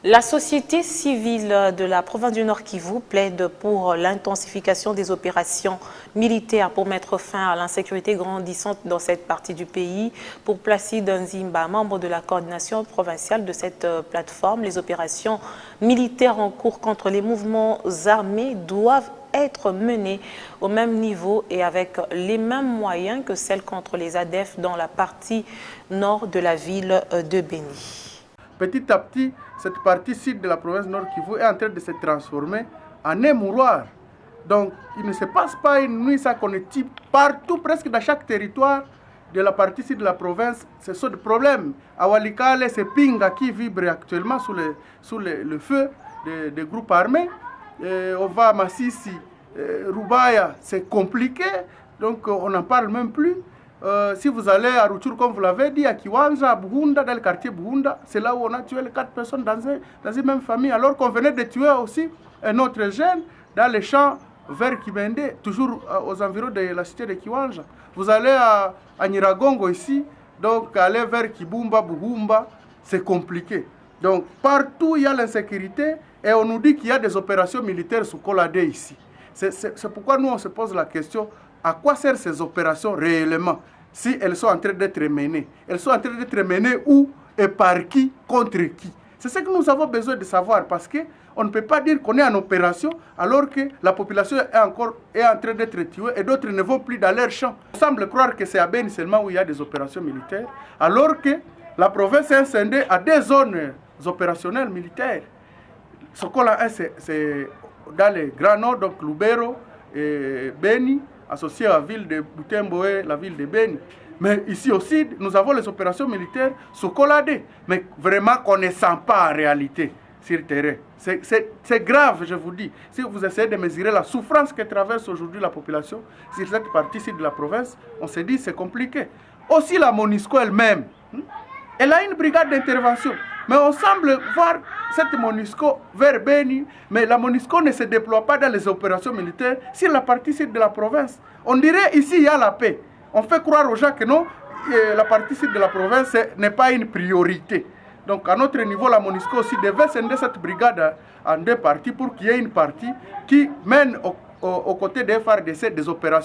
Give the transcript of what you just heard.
La société civile de la province du Nord Kivu plaide pour l'intensification des opérations militaires pour mettre fin à l'insécurité grandissante dans cette partie du pays. Pour Placide Nzimba, membre de la coordination provinciale de cette plateforme, les opérations militaires en cours contre les mouvements armés doivent être menées au même niveau et avec les mêmes moyens que celles contre les ADF dans la partie nord de la ville de Béni. Petit à petit, cette partie sud de la province Nord Kivu est en train de se transformer en un mouroir. Donc, il ne se passe pas une nuit sans qu'on est partout, presque dans chaque territoire de la partie sud de la province, ce sont des problèmes. À Walikale, c'est Pinga qui vibre actuellement sous le feu des groupes armés. On va à Massissi, Rubaya, c'est compliqué, donc on n'en parle même plus. Si vous allez à Rutshuru, comme vous l'avez dit, à Kiwanja, à Buhunda, dans le quartier Buhunda, c'est là où on a tué les 4 personnes dans une même famille, alors qu'on venait de tuer aussi un autre jeune dans les champs vers Kibende, toujours aux environs de la cité de Kiwanja. Vous allez à Nyiragongo ici, donc aller vers Kibumba, Buhumba, c'est compliqué. Donc partout il y a l'insécurité et on nous dit qu'il y a des opérations militaires sous Koladé ici. C'est pourquoi nous on se pose la question, à quoi servent ces opérations réellement si elles sont en train d'être menées? Elles sont en train d'être menées où et par qui, contre qui? C'est ce que nous avons besoin de savoir parce qu'on ne peut pas dire qu'on est en opération alors que la population est en train d'être tuée et d'autres ne vont plus dans leur champ. On semble croire que c'est à Beni seulement où il y a des opérations militaires alors que la province est scindée à des zones opérationnelles militaires. Sokola 1, c'est dans le Grand Nord, donc Lubero et Beni, associé à la ville de Butembo et la ville de Beni. Mais ici aussi, nous avons les opérations militaires sous Koladé, mais vraiment qu'on ne sent pas en réalité sur le terrain. C'est grave, je vous dis. Si vous essayez de mesurer la souffrance que traverse aujourd'hui la population sur cette partie-ci de la province, on se dit c'est compliqué. Aussi la MONUSCO elle-même, elle a une brigade d'intervention. Mais on semble voir cette MONUSCO vers Beni, mais la MONUSCO ne se déploie pas dans les opérations militaires sur la partie sud de la province. On dirait ici il y a la paix. On fait croire aux gens que non, la partie sud de la province n'est pas une priorité. Donc à notre niveau, la MONUSCO aussi devait scinder cette brigade en deux parties pour qu'il y ait une partie qui mène aux côtés des FARDC des opérations